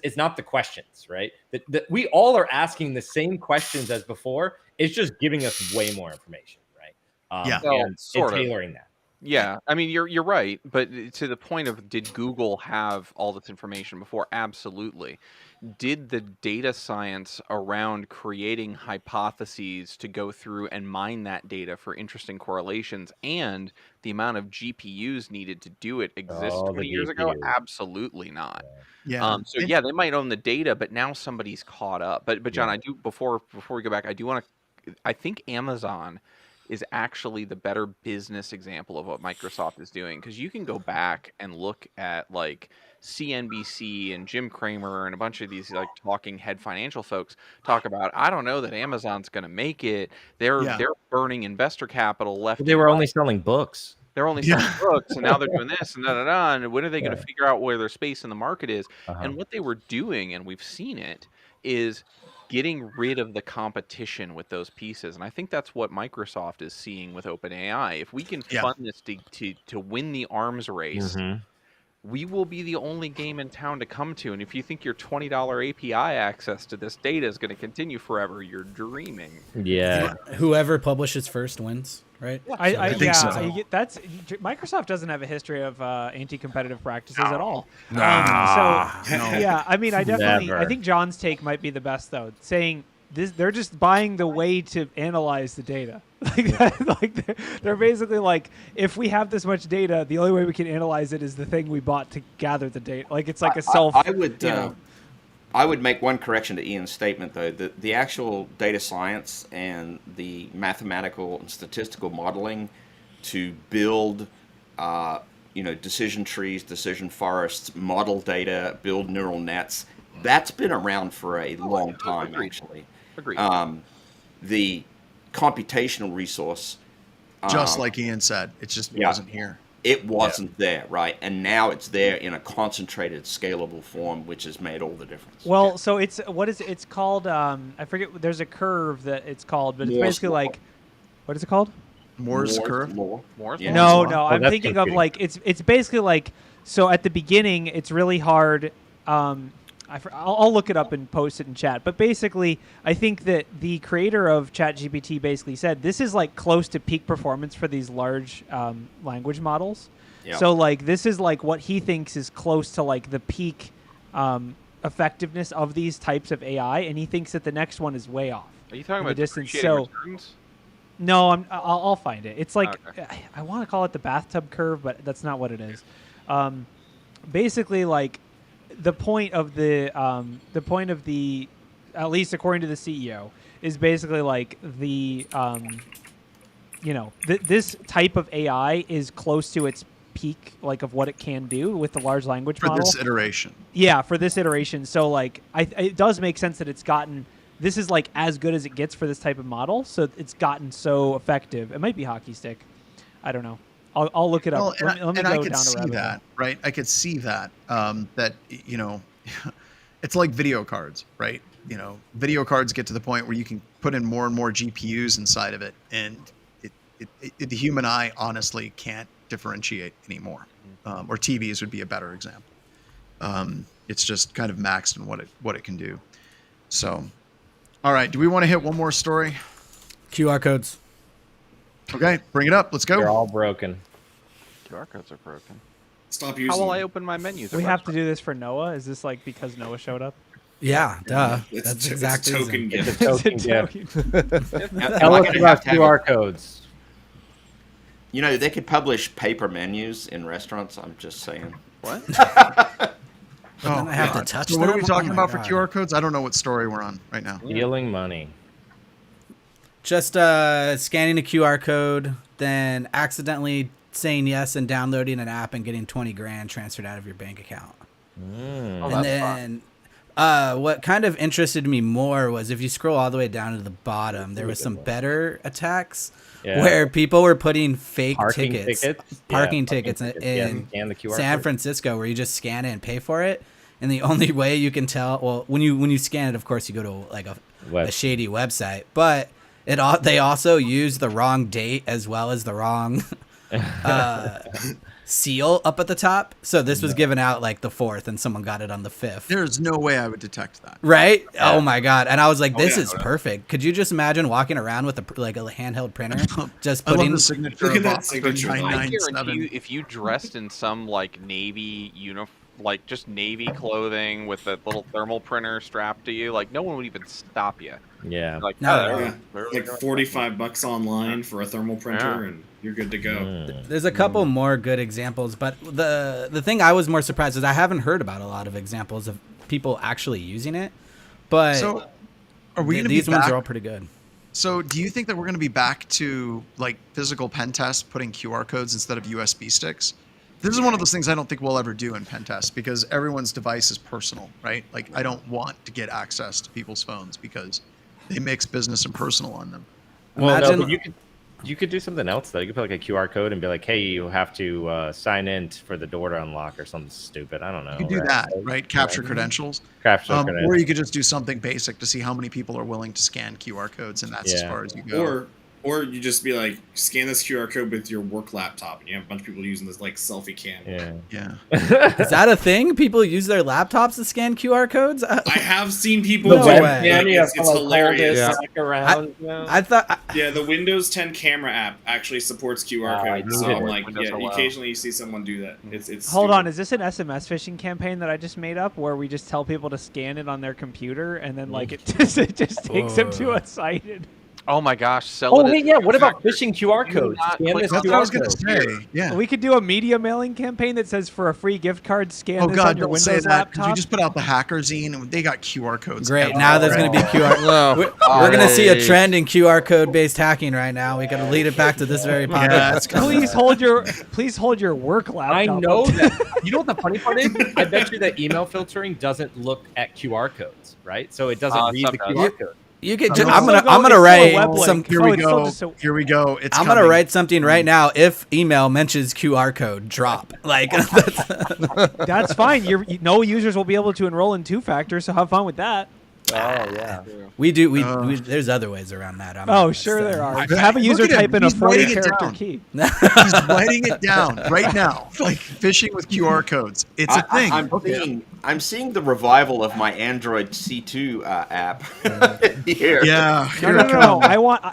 it's not the questions, right? That we all are asking the same questions as before. It's just giving us way more information, right? Yeah. Well, and sort of. tailoring that. Yeah, I mean you're right, but to the point of did Google have all this information before? Absolutely. Did the data science around creating hypotheses to go through and mine that data for interesting correlations and the amount of GPUs needed to do it exist Oh, the 20 years ago? GPUs. Absolutely not. Yeah. So yeah, they might own the data, but now somebody's caught up. But John, Yeah. I do before we go back, I do want to. I think Amazon is actually the better business example of what Microsoft is doing, because you can go back and look at like CNBC and Jim Cramer and a bunch of these like talking head financial folks talk about, I don't know that Amazon's going to make it. They're burning investor capital left. They were only selling books. They're only selling books, and now they're doing this and and when are they going to figure out where their space in the market is? And what they were doing, and we've seen it, is getting rid of the competition with those pieces. And I think that's what Microsoft is seeing with OpenAI. If we can fund this to win the arms race, we will be the only game in town to come to. And if you think your $20 API access to this data is going to continue forever, you're dreaming. Yeah. Whoever publishes first wins, right? I think so. That's Microsoft doesn't have a history of anti-competitive practices at all. No. Yeah, I mean, I Never. think John's take might be the best though, saying this, they're just buying the way to analyze the data. They're basically like, if we have this much data, the only way we can analyze it is the thing we bought to gather the data. Like it's like a self. I would make one correction to Ian's statement, though. The actual data science and the mathematical and statistical modeling to build, decision trees, decision forests, model data, build neural nets, that's been around for a long time, actually. Agreed. The computational resource, Just like Ian said, it just wasn't here. it wasn't there, right? And now it's there in a concentrated, scalable form, which has made all the difference. Well, so it's called? I forget. There's a curve that it's called, but it's Moore's basically law. like, what is it called? Moore's curve. Law. Moore's Yeah. law? No, I'm that's thinking of confusing. like it's basically like, so at the beginning it's really hard. I'll look it up and post it in chat. But basically, I think that the creator of ChatGPT basically said this is like close to peak performance for these large language models. Yeah. So like this is like what he thinks is close to like the peak effectiveness of these types of AI, and he thinks that the next one is way off. Are you talking in the about distance? depreciating So returns? no, I'll find it. It's like Okay. I want to call it the bathtub curve, but that's not what it is. Basically, like the point of the at least according to the CEO is basically like the this type of AI is close to its peak, like of what it can do with the large language For model. this iteration. Yeah, for this iteration. So like, it does make sense that it's gotten. This is like as good as it gets for this type of model. So it's gotten so effective. It might be hockey stick. I don't know. I'll look it up. Well, Let me and I go could down a see rabbit hole. that, right? I could see that. That it's like video cards, right? Video cards get to the point where you can put in more and more GPUs inside of it, and the human eye honestly can't differentiate anymore. Or TVs would be a better example. It's just kind of maxed in what it can do. So, all right, do we want to hit one more story? QR codes. Okay, bring it up. Let's go. They're all broken. QR codes are broken. Stop using How will I them. open my menus? We have to do this for Noah. Is this like because Noah showed up? Yeah, duh. It's That's a exactly the token same. It's a gift. token It's a gift. token. Tell us Am I gonna about have to have QR codes. They could publish paper menus in restaurants. I'm just saying. What? Oh, I have to God. touch So what are them? we talking Oh my about for God. QR codes? I don't know what story we're on right now. Stealing money. Just scanning a QR code, then accidentally saying yes and downloading an app and getting 20 grand transferred out of your bank account. Oh, And that's then What kind of interested me more was if you scroll all the way down to the bottom, there was some better attacks where people were putting fake Parking tickets parking tickets in and the QR San code. Francisco, where you just scan it and pay for it. And the only way you can tell, well, when you scan it, of course, you go to like a shady website, but they also use the wrong date as well as the wrong seal up at the top. So this was given out like the 4th, and someone got it on the 5th. There's no way I would detect that. Right? Yeah. Oh my god! And I was like, "This is perfect." Could you just imagine walking around with a handheld printer, just putting? I love the signature. Look at that signature. I guarantee you, if you dressed in some like navy uniform, like just navy clothing with a little thermal printer strapped to you, like no one would even stop you. Yeah. Like like $45 online for a thermal printer, and you're good to go. There's a couple more good examples, but the thing I was more surprised is I haven't heard about a lot of examples of people actually using it. But so, are we these ones are all pretty good. So, do you think that we're going to be back to like physical pen tests, putting QR codes instead of USB sticks? This is one of those things I don't think we'll ever do in pen tests because everyone's device is personal, right? Like, I don't want to get access to people's phones because they mix business and personal on them. Well, Imagine, no, but you could do something else though. You could put like a QR code and be like, "Hey, you have to sign in for the door to unlock," or something stupid. I don't know. You could do that, right? Capture credentials. Or you could just do something basic to see how many people are willing to scan QR codes, and that's as far as you go. Or you just be like, scan this QR code with your work laptop, and you have a bunch of people using this like selfie cam. Yeah. Is that a thing? People use their laptops to scan QR codes? I have seen people. No way. It's hilarious. I thought. Yeah, the Windows 10 camera app actually supports QR codes. So I'm like, occasionally you see someone do that. It's Hold on, is this an SMS phishing campaign that I just made up, where we just tell people to scan it on their computer and then like it just takes them to a site? Oh my gosh! What about phishing QR codes? That's what I was going to say. Yeah, we could do a media mailing campaign that says for a free gift card, scan this God, on your don't Windows say that. laptop. You just put out the hacker zine, and they got QR codes. Great. Now there's going to be QR. We're going to see a trend in QR code based hacking right now. We got to lead it back to this very podcast. Please hold your work laptop. I know that. You know what the funny part is? I bet you that email filtering doesn't look at QR codes, right? So it doesn't read the QR code. You could. I'm gonna write some. Here we go. Here we go. I'm gonna write something right now. If email mentions QR code, drop. Like that's fine. No users will be able to enroll in 2-factor. So have fun with that. Oh yeah. We there's other ways around that. Sure there are. Have a user type in a 40-character key. He's writing it down right now. Like phishing with QR codes. It's a thing. I'm seeing the revival of my Android C2 app here. Yeah. No.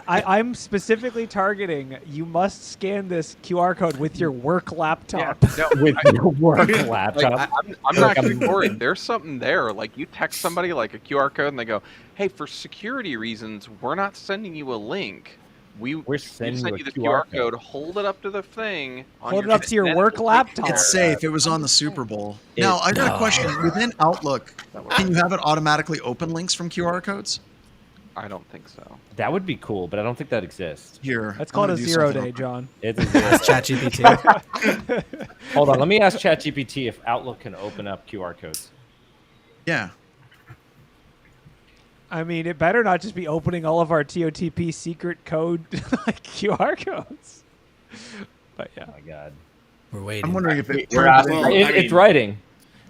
I'm specifically targeting. You must scan this QR code with your work laptop. With your work laptop. Like, I'm not getting worried. There's something there. Like you text somebody like a QR code, and they go, "Hey, for security reasons, we're not sending you a link. We're sending you the QR code. Hold it up to the thing. Hold it up to your work laptop. It's safe. It was on the Super Bowl. Now, I got a question. Within Outlook, can you have it automatically open links from QR codes? I don't think so. That would be cool, but I don't think that exists. Here. That's called a 0-day, John. It's a 0-day. ChatGPT. Hold on. Let me ask ChatGPT if Outlook can open up QR codes. Yeah. I mean, it better not just be opening all of our TOTP secret code like QR codes. But yeah. Oh my God. We're waiting. I'm wondering if it's writing.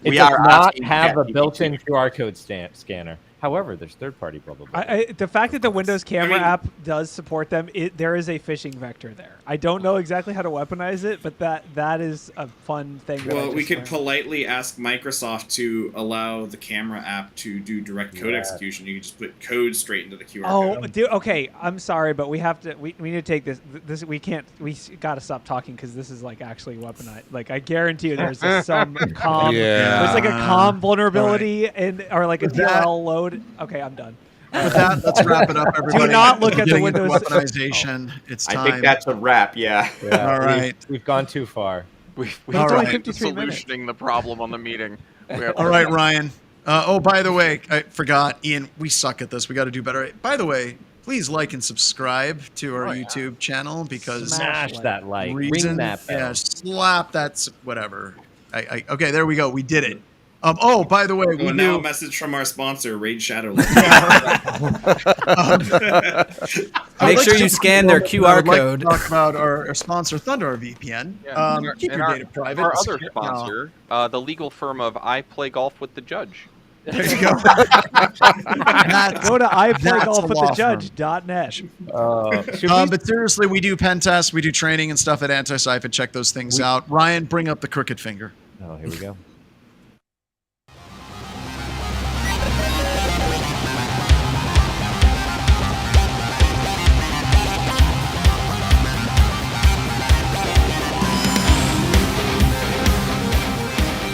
It does not have a built-in QR code scanner. However, there's third-party blah, blah, blah. The fact that the Windows camera app does support them, there is a phishing vector there. I don't know exactly how to weaponize it, but that is a fun thing. Well, we could politely ask Microsoft to allow the camera app to do direct code execution. You can just put code straight into the QR code. Oh, dude, okay. I'm sorry, but we have to. We need to take this. We can't. We got to stop talking because this is like actually weaponized. Like I guarantee you, there's some COM. There's like a COM vulnerability or like a DLL load. Okay, I'm done. With that, let's wrap it up, everybody. Do not look at the Windows weaponization. It's time. I think that's a wrap. Yeah. All right. We've gone too far. We've only been 53 solutioning the problem on the meeting. All right, Ryan. By the way, I forgot, Ian. We suck at this. We got to do better. By the way, please like and subscribe to our YouTube channel because smash that like, ring that bell. Yeah, slap that. Whatever. Okay, there we go. We did it. Oh, by the way, we now do. a message from our sponsor, Raid Shadow. Make sure you scan their QR code. Talk about our sponsor, Thunder VPN. Yeah. Keep And your our, data private. our other sponsor, the legal firm of I Play Golf with the Judge. There you go. Go to iplaygolfwiththejudge.net. But seriously, we do pen tests, we do training and stuff at Antisyphon. Check those things out. Ryan, bring up the crooked finger. Oh, here we go.